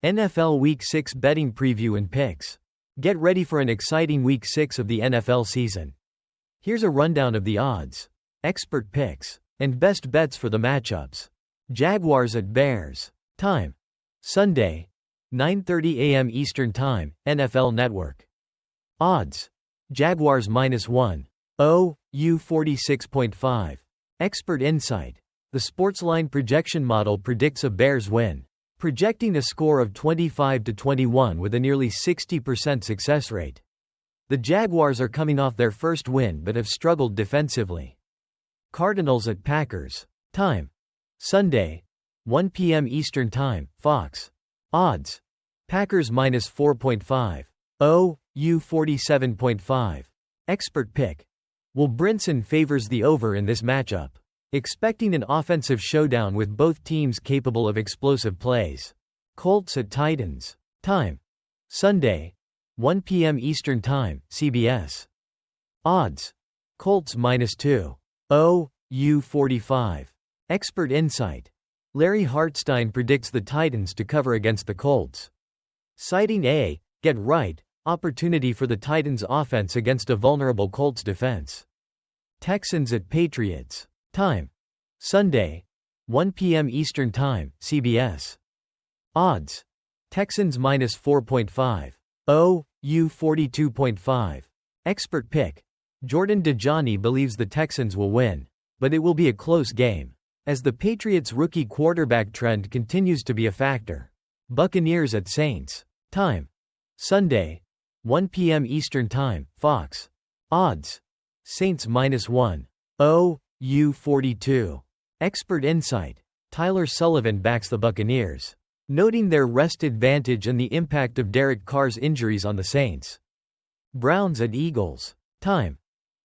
NFL Week 6 betting preview and picks. Get ready for an exciting Week 6 of the NFL season. Here's a rundown of the odds, expert picks, and best bets for the matchups. Jaguars at Bears. Time: Sunday, 9:30 a.m. Eastern Time, NFL Network. Odds: Jaguars -1.0, U46.5. Expert insight. The Sportsline projection model predicts a Bears win, projecting a score of 25-21 with a nearly 60% success rate. The Jaguars are coming off their first win but have struggled defensively. Cardinals at Packers. Time: Sunday, 1 p.m. Eastern Time, Fox. Odds: Packers -4.5.0, U47.5. Expert pick. Will Brinson favors the over in this matchup, expecting an offensive showdown with both teams capable of explosive plays. Colts at Titans. Time: Sunday, 1 p.m. Eastern Time, CBS. Odds: Colts -2.0, U45. Expert insight. Larry Hartstein predicts the Titans to cover against the Colts, citing a get right opportunity for the Titans' offense against a vulnerable Colts defense. Texans at Patriots. Time: Sunday, 1 p.m. Eastern Time, CBS. Odds: Texans -4.5.0, U42.5. Expert pick. Jordan Dejani believes the Texans will win, but it will be a close game, as the Patriots' rookie quarterback trend continues to be a factor. Buccaneers at Saints. Time: Sunday, 1 p.m. Eastern Time, Fox. Odds: Saints -1.0, U42. Expert insight. Tyler Sullivan backs the Buccaneers, noting their rest advantage and the impact of Derek Carr's injuries on the Saints. Browns at Eagles. Time: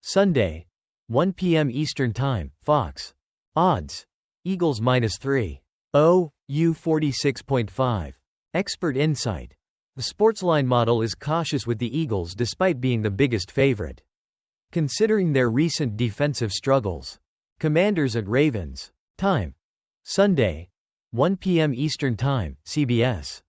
Sunday, 1 p.m. Eastern Time, Fox. Odds: Eagles -3.0, U46.5. Expert insight. The Sportsline model is cautious with the Eagles despite being the biggest favorite, considering their recent defensive struggles. Commanders at Ravens. Time: Sunday, 1 p.m. Eastern Time, CBS.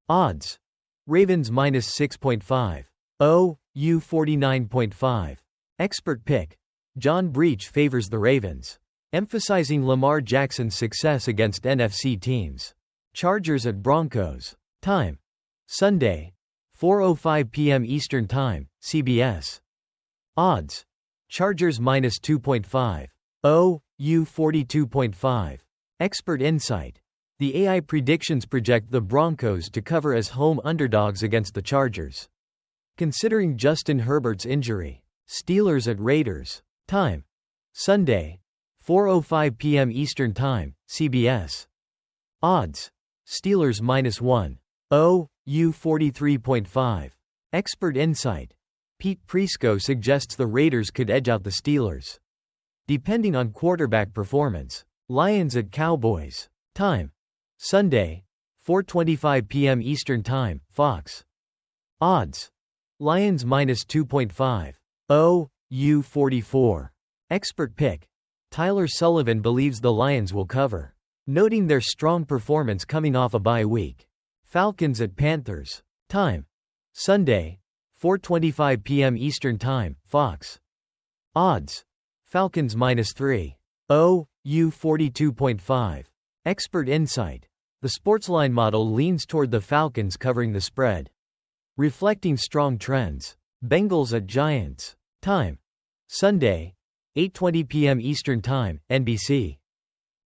Odds: Ravens -6.5.0, U49.5. Expert pick. John Breach favors the Ravens, emphasizing Lamar Jackson's success against NFC teams. Chargers at Broncos. Time: Sunday, 4:05 p.m. Eastern Time, CBS. Odds: Chargers -2.5.0, U42.5. Expert insight. The AI predictions project the Broncos to cover as home underdogs against the Chargers, considering Justin Herbert's injury. Steelers at Raiders. Time: Sunday, 4:05 p.m. Eastern Time, CBS. Odds: Steelers -1.0, U43.5. Expert insight. Pete Prisco suggests the Raiders could edge out the Steelers, depending on quarterback performance. Lions at Cowboys. Time: Sunday, 4:25 p.m. Eastern Time, Fox. Odds: Lions -2.5.0, U44. Expert pick. Tyler Sullivan believes the Lions will cover, noting their strong performance coming off a bye week. Falcons at Panthers. Time: Sunday, 4:25 p.m. Eastern Time, Fox. Odds: Falcons -3.0, U42.5. Expert insight. The Sportsline model leans toward the Falcons covering the spread, reflecting strong trends. Bengals at Giants. Time: Sunday, 8:20 p.m. Eastern Time, NBC.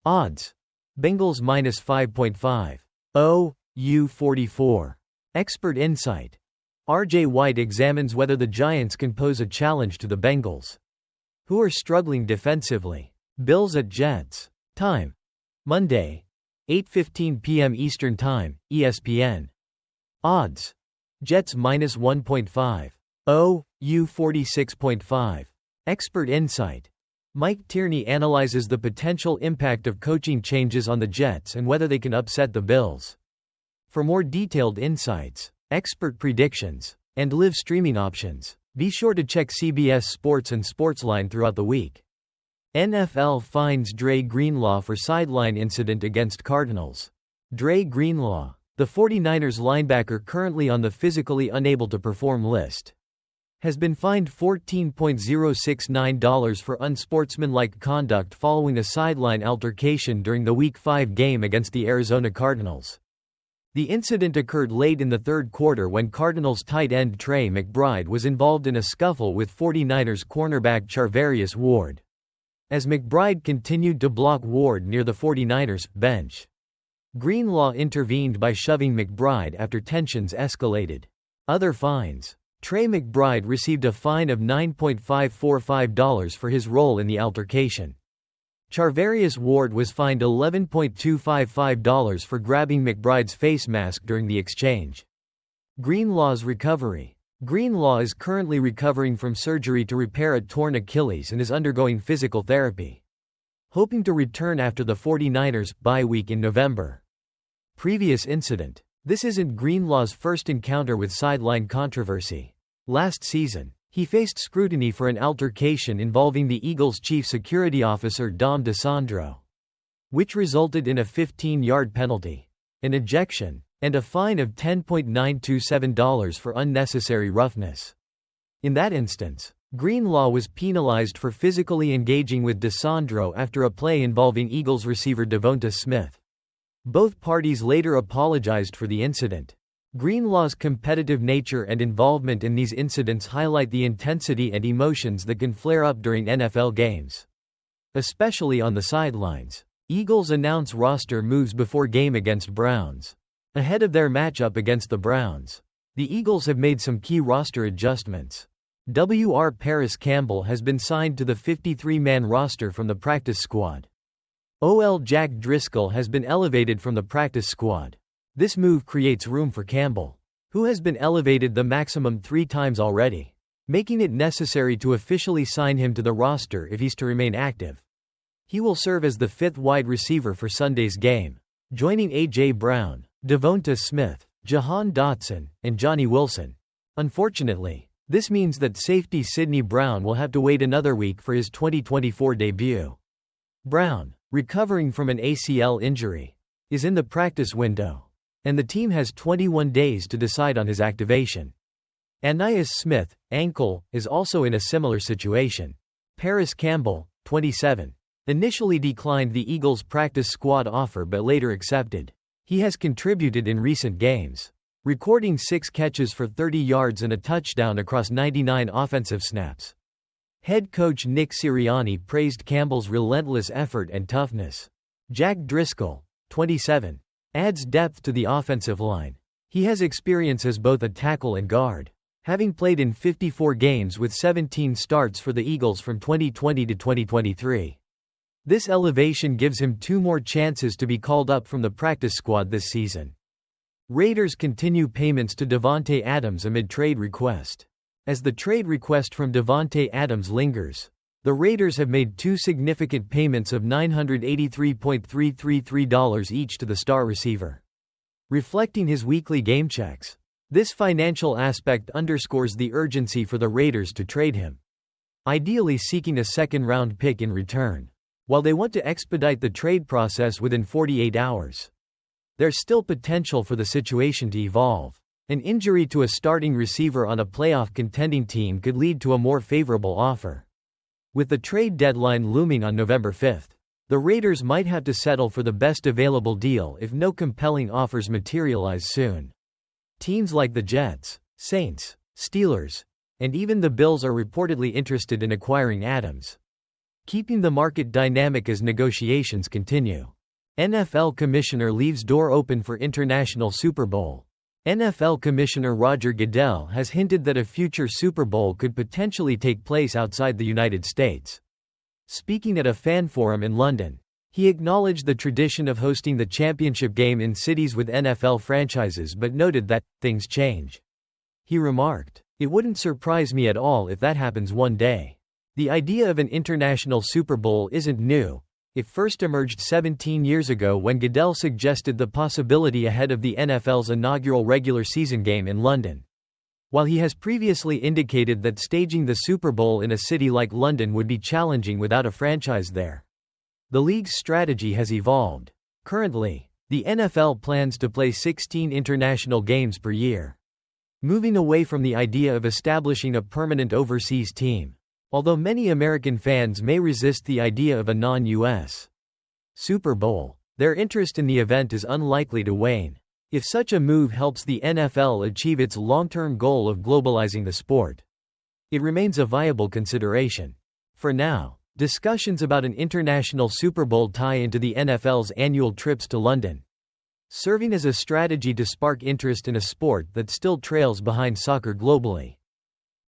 Odds: Bengals -5.5.0, U44. Expert insight. R.J. White examines whether the Giants can pose a challenge to the Bengals, who are struggling defensively. Bills at Jets. Time: Monday, 8:15 p.m. Eastern Time, ESPN. Odds: Jets -1.5.0, U46.5. Expert insight. Mike Tierney analyzes the potential impact of coaching changes on the Jets and whether they can upset the Bills. For more detailed insights, expert predictions, and live streaming options, be sure to check CBS Sports and Sportsline throughout the week. NFL fines Dre Greenlaw for sideline incident against Cardinals. Dre Greenlaw, The 49ers linebacker, currently on the physically unable to perform list, has been fined $14,069 for unsportsmanlike conduct following a sideline altercation during the Week 5 game against the Arizona Cardinals. The incident occurred late in the third quarter when Cardinals tight end Trey McBride was involved in a scuffle with 49ers cornerback Charvarius Ward, as McBride continued to block Ward near the 49ers bench. Greenlaw intervened by shoving McBride after tensions escalated. Other fines. Trey McBride received a fine of $9.545 for his role in the altercation. Charvarius Ward was fined $11.255 for grabbing McBride's face mask during the exchange. Greenlaw's recovery. Greenlaw is currently recovering from surgery to repair a torn Achilles and is undergoing physical therapy, hoping to return after the 49ers bye week in November. Previous incident. This isn't Greenlaw's first encounter with sideline controversy. Last season, he faced scrutiny for an altercation involving the Eagles' chief security officer Dom DeSandro, which resulted in a 15-yard penalty, an ejection, and a fine of $10.927 for unnecessary roughness. In that instance, Greenlaw was penalized for physically engaging with DeSandro after a play involving Eagles receiver Devonta Smith. Both parties later apologized for the incident. Greenlaw's competitive nature and involvement in these incidents highlight the intensity and emotions that can flare up during NFL games, especially on the sidelines. Eagles announce roster moves before game against Browns. Ahead of their matchup against the Browns, the Eagles have made some key roster adjustments. W.R. Paris Campbell has been signed to the 53-man roster from the practice squad. O.L. Jack Driscoll has been elevated from the practice squad. This move creates room for Campbell, who has been elevated the maximum 3 times already, making it necessary to officially sign him to the roster if he's to remain active. He will serve as the 5th wide receiver for Sunday's game, joining A.J. Brown, Devonta Smith, Jahan Dotson, and Johnny Wilson. Unfortunately, this means that safety Sidney Brown will have to wait another week for his 2024 debut. Brown, recovering from an ACL injury, is in the practice window, and the team has 21 days to decide on his activation. Ainias Smith, ankle, is also in a similar situation. Paris Campbell, 27, initially declined the Eagles' practice squad offer but later accepted. He has contributed in recent games, recording 6 catches for 30 yards and a touchdown across 99 offensive snaps. Head coach Nick Sirianni praised Campbell's relentless effort and toughness. Jack Driscoll, 27, adds depth to the offensive line. He has experience as both a tackle and guard, having played in 54 games with 17 starts for the Eagles from 2020 to 2023. This elevation gives him 2 more chances to be called up from the practice squad this season. Raiders continue payments to Davante Adams amid trade request. As the trade request from Davante Adams lingers, the Raiders have made 2 significant payments of $983.333 each to the star receiver, reflecting his weekly game checks. This financial aspect underscores the urgency for the Raiders to trade him, ideally seeking a second-round pick in return. While they want to expedite the trade process within 48 hours, there's still potential for the situation to evolve. An injury to a starting receiver on a playoff contending team could lead to a more favorable offer. With the trade deadline looming on November 5, the Raiders might have to settle for the best available deal if no compelling offers materialize soon. Teams like the Jets, Saints, Steelers, and even the Bills are reportedly interested in acquiring Adams, keeping the market dynamic as negotiations continue. NFL Commissioner leaves door open for International Super Bowl. NFL Commissioner Roger Goodell has hinted that a future Super Bowl could potentially take place outside the United States. Speaking at a fan forum in London, he acknowledged the tradition of hosting the championship game in cities with NFL franchises but noted that things change. He remarked, "It wouldn't surprise me at all if that happens one day." The idea of an international Super Bowl isn't new. It first emerged 17 years ago when Goodell suggested the possibility ahead of the NFL's inaugural regular season game in London. While he has previously indicated that staging the Super Bowl in a city like London would be challenging without a franchise there, the league's strategy has evolved. Currently, The NFL plans to play 16 international games per year, moving away from the idea of establishing a permanent overseas team. Although many American fans may resist the idea of a non-U.S. Super Bowl, their interest in the event is unlikely to wane. If such a move helps the NFL achieve its long-term goal of globalizing the sport, it remains a viable consideration. For now, discussions about an international Super Bowl tie into the NFL's annual trips to London, serving as a strategy to spark interest in a sport that still trails behind soccer globally.